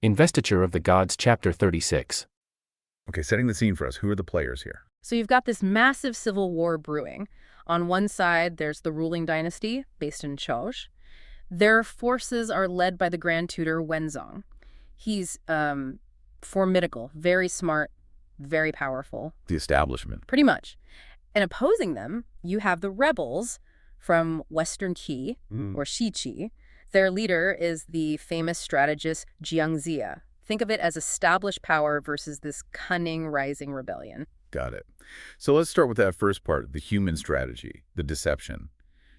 Investiture of the Gods, Chapter 36. Okay, setting the scene for us. Who are the players here? So you've got this massive civil war brewing. On one side, there's the ruling dynasty, based in Choj. Their forces are led by the Grand Tutor Wenzong. He's formidable, very smart, very powerful. The establishment. Pretty much. And opposing them, you have the rebels from Western Qi, or Shiqi. Their leader is the famous strategist Jiang Ziya. Think of it as established power versus this cunning rising rebellion. Got it. So let's start with that first part, the human strategy, the deception.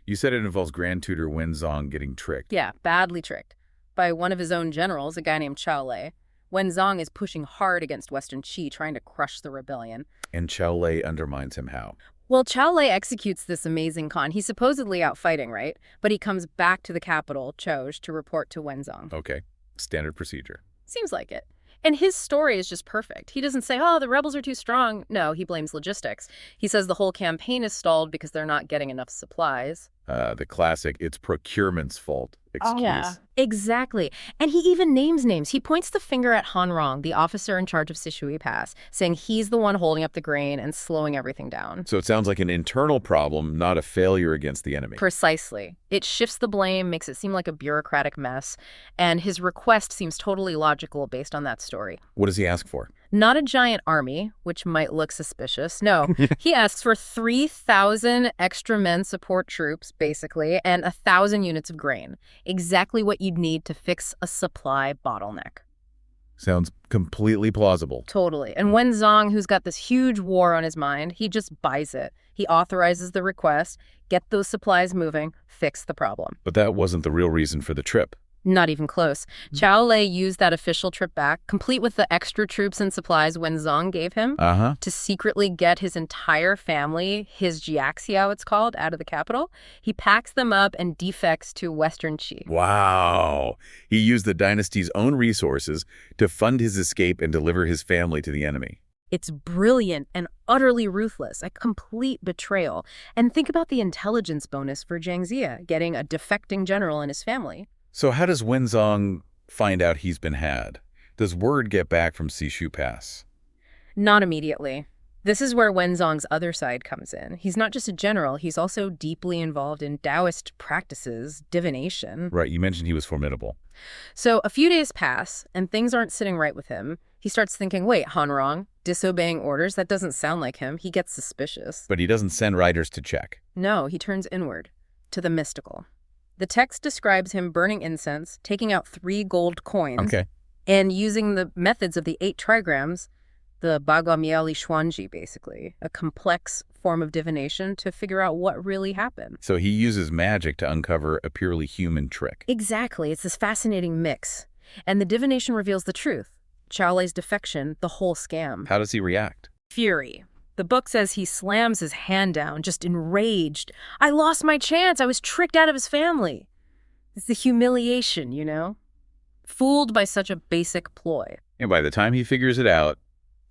You said it involves Grand Tutor Wenzong getting tricked. Yeah, badly tricked. By one of his own generals, a guy named Chao Lei. Wenzong is pushing hard against Western Qi, trying to crush the rebellion. And Chao Lei undermines him how? Well, Chao Lei executes this amazing con. He's supposedly out fighting, right? But he comes back to the capital, Choj, to report to Wenzong. Okay, standard procedure. Seems like it. And his story is just perfect. He doesn't say, oh, the rebels are too strong. No, he blames logistics. He says the whole campaign is stalled because they're not getting enough supplies. The classic, it's procurement's fault excuse. Oh, yeah. Exactly. And he even names names. He points the finger at Han Rong, the officer in charge of Sishui Pass, saying he's the one holding up the grain and slowing everything down. So it sounds like an internal problem, not a failure against the enemy. Precisely. It shifts the blame, makes it seem like a bureaucratic mess, and his request seems totally logical based on that story. What does he ask for? Not a giant army, which might look suspicious. No, he asks for 3,000 extra men support troops, basically, and 1,000 units of grain. Exactly what you'd need to fix a supply bottleneck. Sounds completely plausible. Totally. And Wenzong, who's got this huge war on his mind, he just buys it. He authorizes the request, get those supplies moving, fix the problem. But that wasn't the real reason for the trip. Not even close. Chao Lei used that official trip back, complete with the extra troops and supplies Wenzong gave him, to secretly get his entire family, his Jiaxiao it's called, out of the capital. He packs them up and defects to Western Qi. Wow. He used the dynasty's own resources to fund his escape and deliver his family to the enemy. It's brilliant and utterly ruthless, a complete betrayal. And think about the intelligence bonus for Jiang Ziya, getting a defecting general and his family. So how does Wenzong find out he's been had? Does word get back from Sishui Pass? Not immediately. This is where Wenzong's other side comes in. He's not just a general, he's also deeply involved in Taoist practices, divination. Right, you mentioned he was formidable. So a few days pass, and things aren't sitting right with him. He starts thinking, wait, Han Rong, disobeying orders? That doesn't sound like him. He gets suspicious. But he doesn't send riders to check. No, he turns inward, to the mystical. The text describes him burning incense, taking out 3 gold coins, and using the methods of the 8 trigrams, the Bagamiali Xuanji, basically, a complex form of divination to figure out what really happened. So he uses magic to uncover a purely human trick. Exactly. It's this fascinating mix. And the divination reveals the truth. Chao Lei's defection, the whole scam. How does he react? Fury. The book says he slams his hand down, just enraged. I lost my chance. I was tricked out of his family. It's the humiliation, you know? Fooled by such a basic ploy. And by the time he figures it out,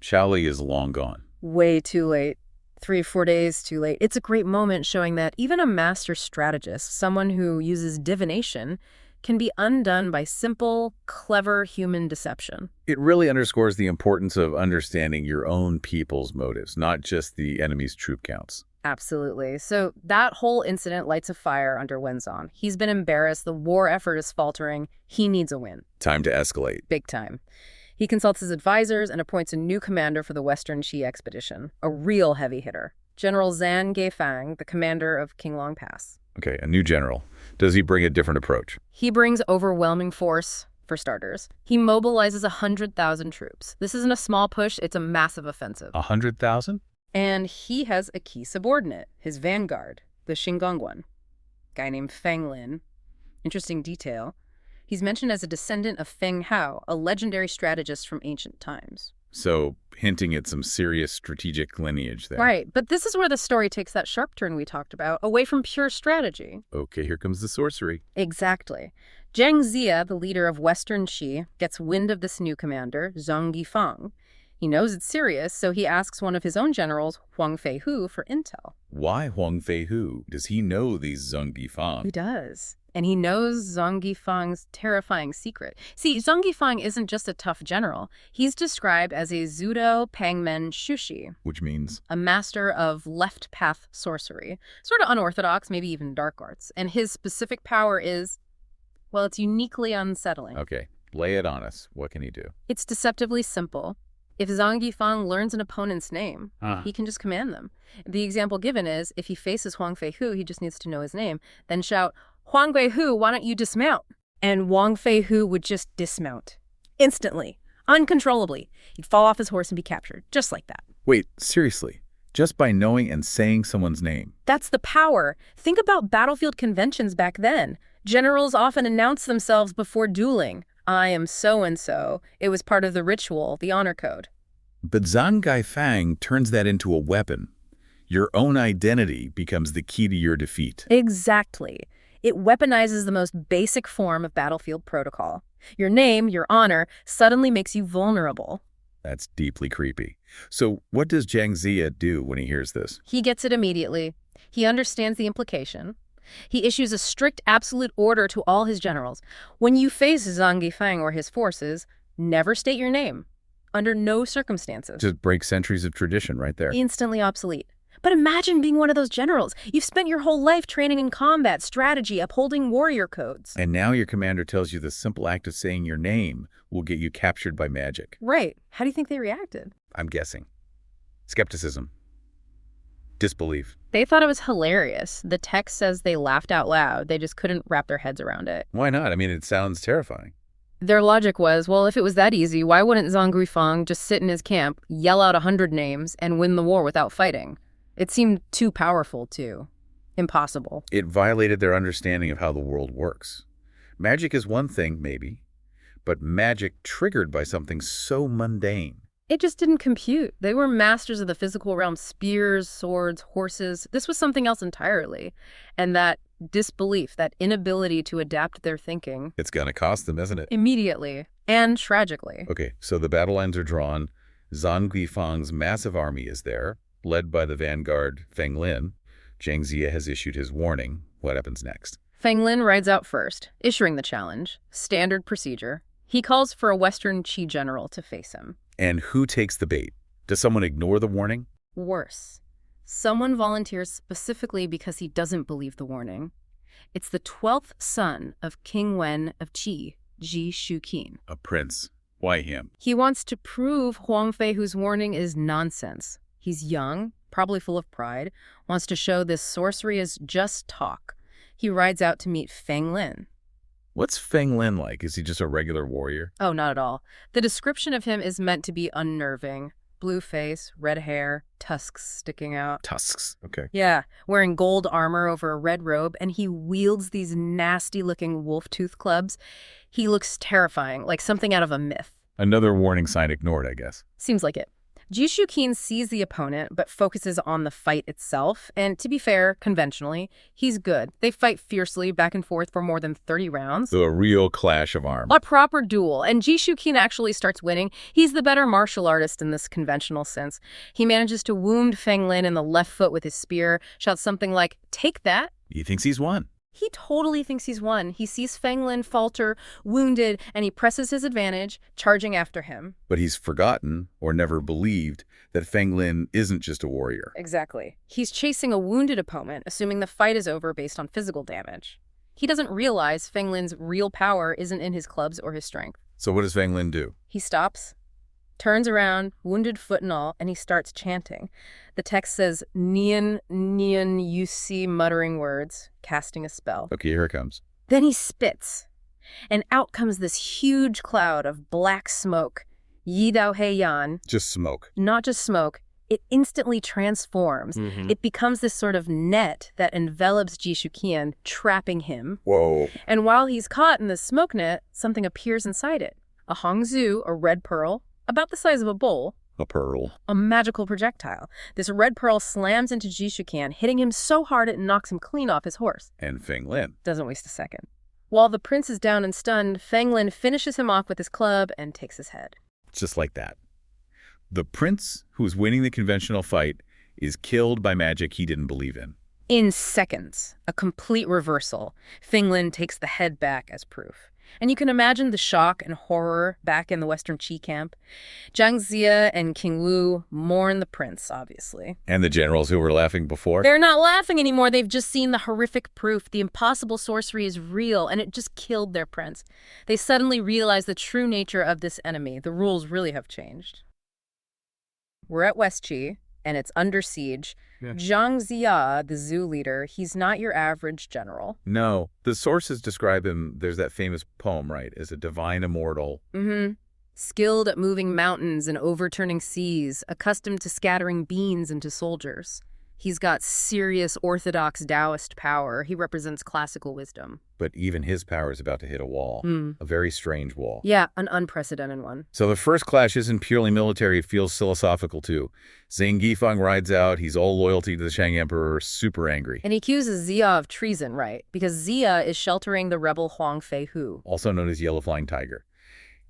Chao Lei is long gone. Way too late. 3 or 4 days too late. It's a great moment showing that even a master strategist, someone who uses divination, can be undone by simple, clever human deception. It really underscores the importance of understanding your own people's motives, not just the enemy's troop counts. Absolutely. So that whole incident lights a fire under Wenzong. He's been embarrassed. The war effort is faltering. He needs a win. Time to escalate. Big time. He consults his advisors and appoints a new commander for the Western Qi expedition, a real heavy hitter, General Zhan Geifang, the commander of Qinglong Pass. Okay, a new general. Does he bring a different approach? He brings overwhelming force, for starters. He mobilizes 100,000 troops. This isn't a small push, it's a massive offensive. 100,000? And he has a key subordinate, his vanguard, the Xingongguan, guy named Feng Lin. Interesting detail. He's mentioned as a descendant of Feng Hao, a legendary strategist from ancient times. So, hinting at some serious strategic lineage there. Right, but this is where the story takes that sharp turn we talked about, away from pure strategy. Okay, here comes the sorcery. Exactly. Jiang Ziya, the leader of Western Qi, gets wind of this new commander, Zhang Yifang. He knows it's serious, so he asks one of his own generals, Huang Feihu, for intel. Why Huang Feihu? Does he know these Zhang Yifang? He does. And he knows Zhang Yifang's terrifying secret. See, Zhang Yifang isn't just a tough general. He's described as a Zudo Pangmen Shushi. Which means? A master of left path sorcery. Sort of unorthodox, maybe even dark arts. And his specific power is, well, it's uniquely unsettling. Okay, lay it on us. What can he do? It's deceptively simple. If Zhang Yifang learns an opponent's name, he can just command them. The example given is, if he faces Huang Feihu, he just needs to know his name, then shout, "Huang Feihu, why don't you dismount?" And Huang Feihu would just dismount. Instantly. Uncontrollably. He'd fall off his horse and be captured. Just like that. Wait, seriously? Just by knowing and saying someone's name? That's the power. Think about battlefield conventions back then. Generals often announce themselves before dueling. I am so-and-so. It was part of the ritual, the honor code. But Zhang Yifang turns that into a weapon. Your own identity becomes the key to your defeat. Exactly. It weaponizes the most basic form of battlefield protocol. Your name, your honor, suddenly makes you vulnerable. That's deeply creepy. So what does Jiang Ziya do when he hears this? He gets it immediately. He understands the implication. He issues a strict absolute order to all his generals. When you face Zhang Yifang or his forces, never state your name. Under no circumstances. Just break centuries of tradition right there. Instantly obsolete. But imagine being one of those generals. You've spent your whole life training in combat, strategy, upholding warrior codes. And now your commander tells you the simple act of saying your name will get you captured by magic. Right. How do you think they reacted? I'm guessing. Skepticism. Disbelief. They thought it was hilarious. The text says they laughed out loud. They just couldn't wrap their heads around it. Why not? I mean, it sounds terrifying. Their logic was, well, if it was that easy, why wouldn't Zhang Yifang just sit in his camp, yell out 100 names, and win the war without fighting? It seemed too powerful, too. Impossible. It violated their understanding of how the world works. Magic is one thing, maybe, but magic triggered by something so mundane. It just didn't compute. They were masters of the physical realm, spears, swords, horses. This was something else entirely. And that disbelief, that inability to adapt their thinking... It's going to cost them, isn't it? Immediately. And tragically. Okay, so the battle lines are drawn. Zhang Yifang's massive army is there, led by the vanguard Feng Lin. Jiang Ziya has issued his warning. What happens next? Feng Lin rides out first, issuing the challenge. Standard procedure. He calls for a Western Qi general to face him. And who takes the bait? Does someone ignore the warning? Worse. Someone volunteers specifically because he doesn't believe the warning. It's the 12th son of King Wen of Qi, Ji Shuqin. A prince. Why him? He wants to prove Huang Feihu's warning is nonsense. He's young, probably full of pride, wants to show this sorcery is just talk. He rides out to meet Feng Lin. What's Feng Lin like? Is he just a regular warrior? Oh, not at all. The description of him is meant to be unnerving. Blue face, red hair, tusks sticking out. Tusks, okay. Yeah, wearing gold armor over a red robe, and he wields these nasty-looking wolf-tooth clubs. He looks terrifying, like something out of a myth. Another warning sign ignored, I guess. Seems like it. Ji Shuqin sees the opponent, but focuses on the fight itself. And to be fair, conventionally, he's good. They fight fiercely back and forth for more than 30 rounds. So a real clash of arms. A proper duel. And Ji Shuqin actually starts winning. He's the better martial artist in this conventional sense. He manages to wound Feng Lin in the left foot with his spear, shouts something like, "Take that." He thinks he's won. He totally thinks he's won. He sees Feng Lin falter, wounded, and he presses his advantage, charging after him. But he's forgotten, or never believed, that Feng Lin isn't just a warrior. Exactly. He's chasing a wounded opponent, assuming the fight is over based on physical damage. He doesn't realize Feng Lin's real power isn't in his clubs or his strength. So what does Feng Lin do? He stops, turns around, wounded foot and all, and he starts chanting. The text says, "Nian, Nian, you see," muttering words, casting a spell. Okay, here it comes. Then he spits, and out comes this huge cloud of black smoke. Yi Dao He Yan. Just smoke. Not just smoke. It instantly transforms. It becomes this sort of net that envelops Ji Shuqin, trapping him. Whoa. And while he's caught in the smoke net, something appears inside it. A hongzu, a red pearl, about the size of a bowl. A pearl. A magical projectile. This red pearl slams into Ji Shuqin, hitting him so hard it knocks him clean off his horse. And Feng Lin doesn't waste a second. While the prince is down and stunned, Feng Lin finishes him off with his club and takes his head. Just like that. The prince who's winning the conventional fight is killed by magic he didn't believe in. In seconds, a complete reversal. Feng Lin takes the head back as proof. And you can imagine the shock and horror back in the Western Qi camp. Jiang Ziya and King Wu mourn the prince, obviously. And the generals who were laughing before? They're not laughing anymore. They've just seen the horrific proof. The impossible sorcery is real, and it just killed their prince. They suddenly realize the true nature of this enemy. The rules really have changed. We're at West Qi, and it's under siege. Yeah. Jiang Ziya, the Zhu leader, he's not your average general. No. The sources describe him, there's that famous poem, right, as a divine immortal. Mm-hmm. Skilled at moving mountains and overturning seas, accustomed to scattering beans into soldiers. He's got serious orthodox Taoist power. He represents classical wisdom. But even his power is about to hit a wall. A very strange wall. Yeah, an unprecedented one. So the first clash isn't purely military, it feels philosophical too. Zhang Yifang rides out, he's all loyalty to the Shang Emperor, super angry. And he accuses Ziya of treason, right? Because Ziya is sheltering the rebel Huang Feihu. Also known as Yellow Flying Tiger.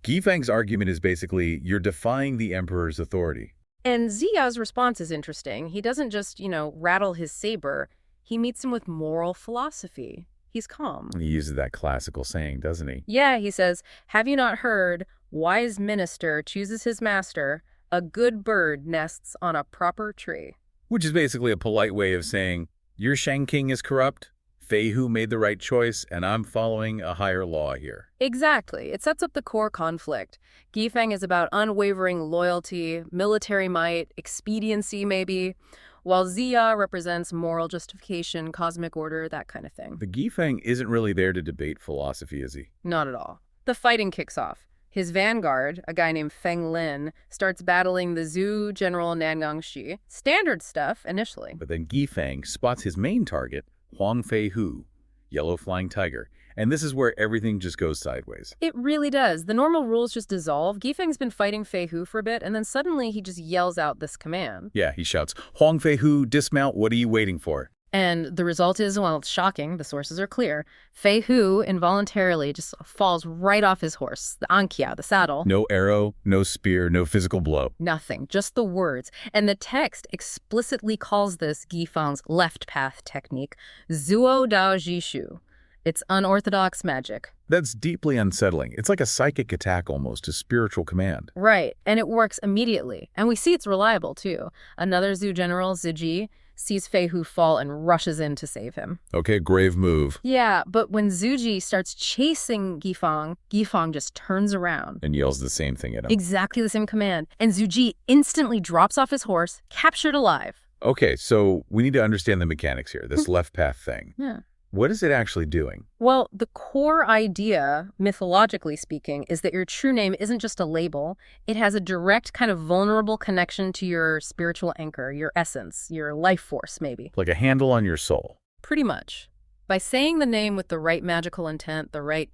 Yifang's argument is basically, you're defying the Emperor's authority. And Ziya's response is interesting. He doesn't just, rattle his saber. He meets him with moral philosophy. He's calm. He uses that classical saying, doesn't he? Yeah, he says, have you not heard, wise minister chooses his master, a good bird nests on a proper tree. Which is basically a polite way of saying, your Shang King is corrupt, Feihu made the right choice, and I'm following a higher law here. Exactly. It sets up the core conflict. Yifang is about unwavering loyalty, military might, expediency maybe, while Ziya represents moral justification, cosmic order, that kind of thing. The Yifang isn't really there to debate philosophy, is he? Not at all. The fighting kicks off. His vanguard, a guy named Feng Lin, starts battling the Zhu general Nangangxi. Standard stuff initially. But then Yifang spots his main target, Huang Feihu, Yellow Flying Tiger. And this is where everything just goes sideways. It really does. The normal rules just dissolve. Yifang's been fighting Feihu for a bit, and then suddenly he just yells out this command. Yeah, he shouts, Huang Feihu, dismount, what are you waiting for? And the result is, well, it's shocking, the sources are clear. Feihu involuntarily just falls right off his horse, the ankia, the saddle. No arrow, no spear, no physical blow. Nothing, just the words. And the text explicitly calls this Yifang's left path technique, Zuo Dao Jishu. It's unorthodox magic. That's deeply unsettling. It's like a psychic attack almost, a spiritual command. Right, and it works immediately. And we see it's reliable, too. Another Zhu general, Ziyi, sees Feihu fall and rushes in to save him. Okay, grave move. Yeah, but when Zuji starts chasing Yifang, Yifang just turns around. And yells the same thing at him. Exactly the same command. And Zuji instantly drops off his horse, captured alive. Okay, so we need to understand the mechanics here, this left path thing. Yeah. What is it actually doing? Well, the core idea, mythologically speaking, is that your true name isn't just a label. It has a direct kind of vulnerable connection to your spiritual anchor, your essence, your life force, maybe. Like a handle on your soul. Pretty much. By saying the name with the right magical intent, the right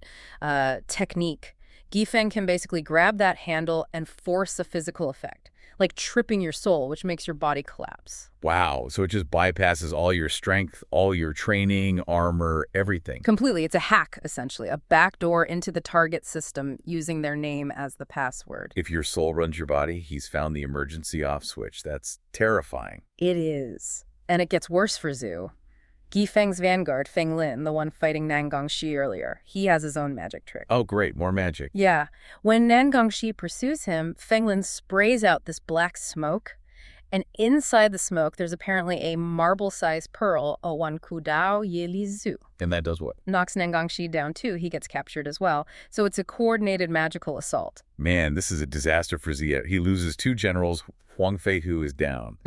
technique, Yifang can basically grab that handle and force a physical effect, like tripping your soul, which makes your body collapse. Wow, so it just bypasses all your strength, all your training, armor, everything. Completely. It's a hack, essentially, a backdoor into the target system using their name as the password. If your soul runs your body, he's found the emergency off switch. That's terrifying. It is. And it gets worse for Zhu. Yifang's vanguard, Feng Lin, the one fighting Nangangxi earlier, he has his own magic trick. Oh, great. More magic. Yeah. When Nangangxi pursues him, Feng Lin sprays out this black smoke. And inside the smoke, there's apparently a marble-sized pearl, a wan ku dao ye li zu. And that does what? Knocks Nangangxi down, too. He gets captured as well. So it's a coordinated magical assault. Man, this is a disaster for Ziya. He loses 2 generals. Huang Feihu is down.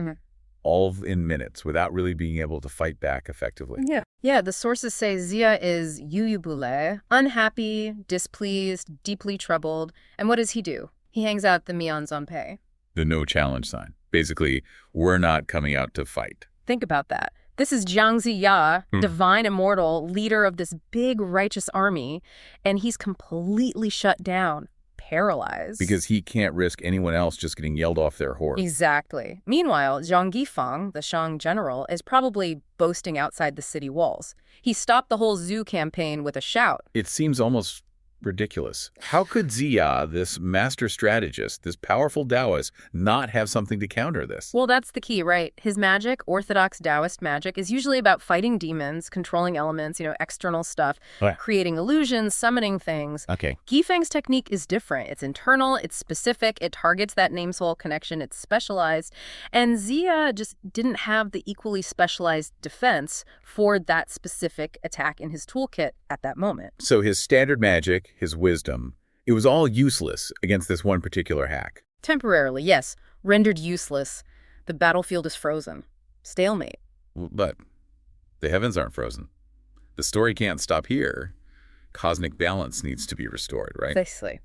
All in minutes without really being able to fight back effectively. Yeah, the sources say Ziya is yuyubule, unhappy, displeased, deeply troubled. And what does he do? He hangs out the Mianzonpei. The no challenge sign. Basically, we're not coming out to fight. Think about that. This is Jiang Ziya, divine immortal, leader of this big righteous army, and he's completely shut down. Paralyzed. Because he can't risk anyone else just getting yelled off their horse. Exactly. Meanwhile, Zhang Yifang, the Shang general, is probably boasting outside the city walls. He stopped the whole Zhu campaign with a shout. It seems almost ridiculous. How could Ziya, this master strategist, this powerful Taoist, not have something to counter this? Well, that's the key, right? His magic, orthodox Taoist magic, is usually about fighting demons, controlling elements, external stuff, creating illusions, summoning things. Okay. Gifeng's technique is different. It's internal, it's specific, it targets that name-soul connection, it's specialized. And Ziya just didn't have the equally specialized defense for that specific attack in his toolkit at that moment. So his standard magic, his wisdom, it was all useless against this one particular hack. Temporarily, yes. Rendered useless. The battlefield is frozen. Stalemate. But the heavens aren't frozen. The story can't stop here. Cosmic balance needs to be restored, right? Precisely.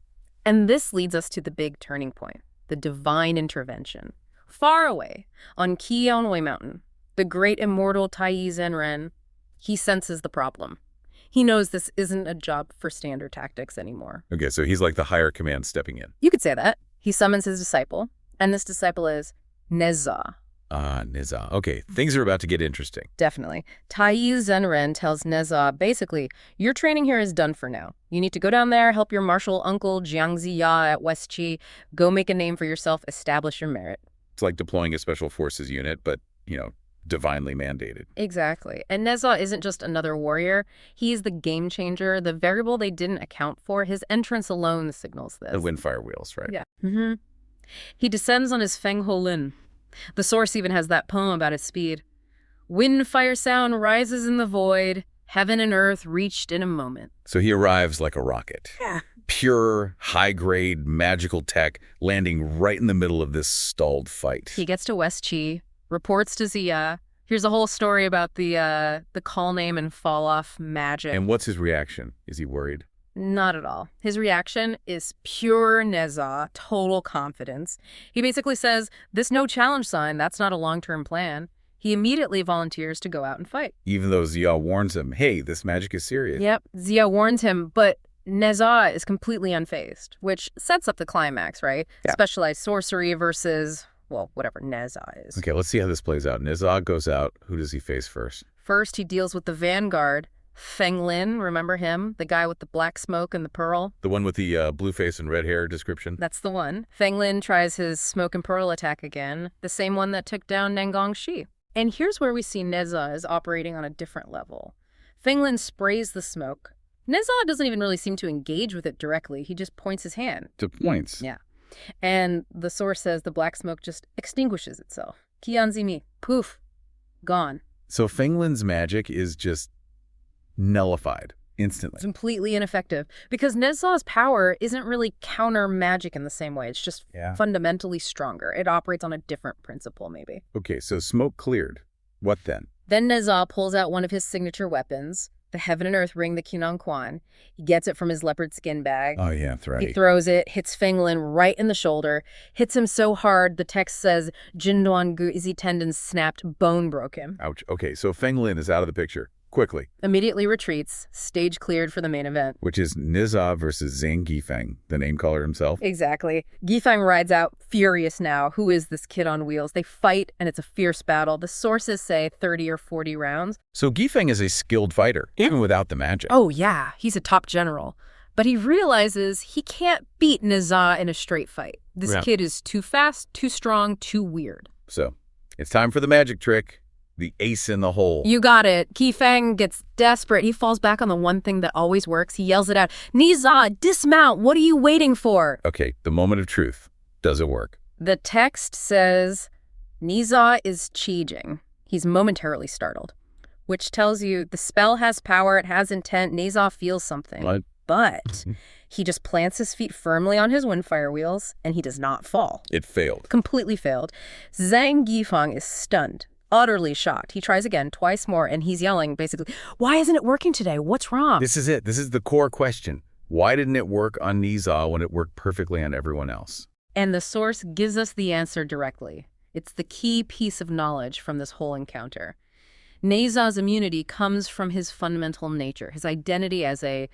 And this leads us to the big turning point, the divine intervention. Far away, on Qianwei Mountain, the great immortal Taiyi Zhenren, he senses the problem. He knows this isn't a job for standard tactics anymore. Okay, so he's like the higher command stepping in. You could say that. He summons his disciple, and this disciple is Nezha. Nezha. Okay, things are about to get interesting. Definitely. Taiyi Zhenren tells Nezha, basically, your training here is done for now. You need to go down there, help your martial uncle Jiang Ziya at West Qi, go make a name for yourself, establish your merit. It's like deploying a special forces unit, but, divinely mandated. Exactly. And Nezha isn't just another warrior. He's the game changer, the variable they didn't account for. His entrance alone signals this. The windfire wheels, right? Yeah. He descends on his Feng Ho Lin. The source even has that poem about his speed. Wind, fire, sound rises in the void. Heaven and earth reached in a moment. So he arrives like a rocket. Yeah. Pure, high-grade, magical tech landing right in the middle of this stalled fight. He gets to West Qi, reports to Ziya. Here's a whole story about the call name and fall-off magic. And what's his reaction? Is he worried? Not at all. His reaction is pure Nezha, total confidence. He basically says, this no challenge sign, that's not a long-term plan. He immediately volunteers to go out and fight. Even though Ziya warns him, hey, this magic is serious. Yep, Ziya warns him, but Nezha is completely unfazed, which sets up the climax, right? Yeah. Specialized sorcery versus, well, whatever Nezha is. Okay, let's see how this plays out. Nezha goes out. Who does he face first? First, he deals with the vanguard, Feng Lin, remember him? The guy with the black smoke and the pearl? The one with the blue face and red hair description? That's the one. Feng Lin tries his smoke and pearl attack again, the same one that took down Nangong Shi. And here's where we see Nezha is operating on a different level. Feng Lin sprays the smoke. Nezha doesn't even really seem to engage with it directly. He just points his hand. To points? Yeah. And the source says the black smoke just extinguishes itself. Qianzi mi. Poof. Gone. So Feng Lin's magic is just nullified instantly. Completely ineffective. Because Nezha's power isn't really counter magic in the same way. It's just fundamentally stronger. It operates on a different principle, maybe. Okay, so smoke cleared. What then? Then Nezha pulls out one of his signature weapons, the Heaven and Earth ring, the Qinan Quan. He gets it from his leopard skin bag. Oh, yeah, that's right. He throws it, hits Feng Lin right in the shoulder, hits him so hard the text says, Jinduan Gu Izi tendons snapped, bone broke him. Ouch. Okay, so Feng Lin is out of the picture. Quickly. Immediately retreats, stage cleared for the main event. Which is Nezha versus Zhang Gifeng, the name caller himself. Exactly. Gifeng rides out, furious now. Who is this kid on wheels? They fight, and it's a fierce battle. The sources say 30 or 40 rounds. So Gifeng is a skilled fighter, even without the magic. Oh, yeah. He's a top general. But he realizes he can't beat Nezha in a straight fight. This kid is too fast, too strong, too weird. So, it's time for the magic trick. The ace in the hole. You got it. Gifeng gets desperate. He falls back on the one thing that always works. He yells it out. Nezha, dismount. What are you waiting for? Okay, the moment of truth. Does it work? The text says, Nezha is Qijing. He's momentarily startled, which tells you the spell has power, it has intent. Nezha feels something. What? But he just plants his feet firmly on his windfire wheels, and he does not fall. It failed. Completely failed. Zhang Gifeng is stunned. Utterly shocked. He tries again, twice more, and he's yelling, basically, why isn't it working today? What's wrong? This is it. This is the core question. Why didn't it work on Nezha when it worked perfectly on everyone else? And the source gives us the answer directly. It's the key piece of knowledge from this whole encounter. Nezha's immunity comes from his fundamental nature, his identity as a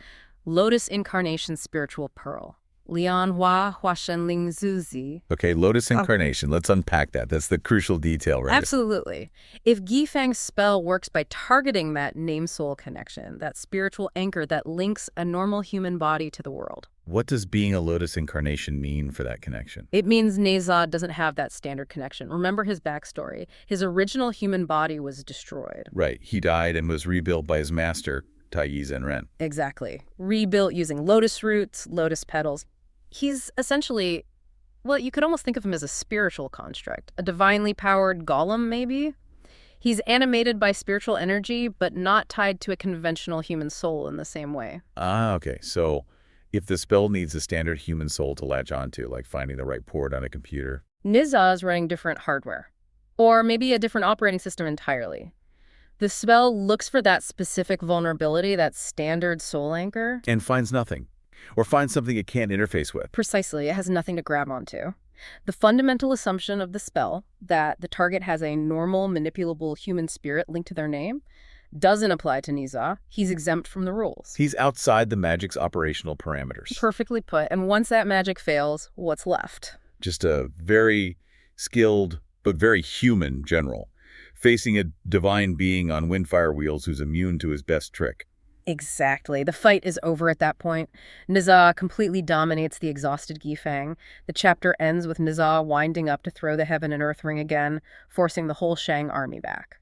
Lotus incarnation spiritual pearl. Lian Hua Huashen Ling Zuzi. Okay, lotus incarnation. Let's unpack that. That's the crucial detail, right? Absolutely. If Gifang's spell works by targeting that name-soul connection, that spiritual anchor that links a normal human body to the world. What does being a lotus incarnation mean for that connection? It means Nezha doesn't have that standard connection. Remember his backstory. His original human body was destroyed. Right. He died and was rebuilt by his master, Taiyi Zenren. Exactly. Rebuilt using lotus roots, lotus petals. He's essentially, well, you could almost think of him as a spiritual construct, a divinely powered golem, maybe? He's animated by spiritual energy, but not tied to a conventional human soul in the same way. Ah, okay. So if the spell needs a standard human soul to latch onto, like finding the right port on a computer. Nezha is running different hardware, or maybe a different operating system entirely. The spell looks for that specific vulnerability, that standard soul anchor. And finds nothing. Or finds something it can't interface with. Precisely. It has nothing to grab onto. The fundamental assumption of the spell, that the target has a normal, manipulable human spirit linked to their name, doesn't apply to Nezha. He's exempt from the rules. He's outside the magic's operational parameters. Perfectly put. And once that magic fails, what's left? Just a very skilled, but very human general, facing a divine being on windfire wheels who's immune to his best trick. Exactly. The fight is over at that point. Nezha completely dominates the exhausted Gifang. The chapter ends with Nezha winding up to throw the heaven and earth ring again, forcing the whole Shang army back.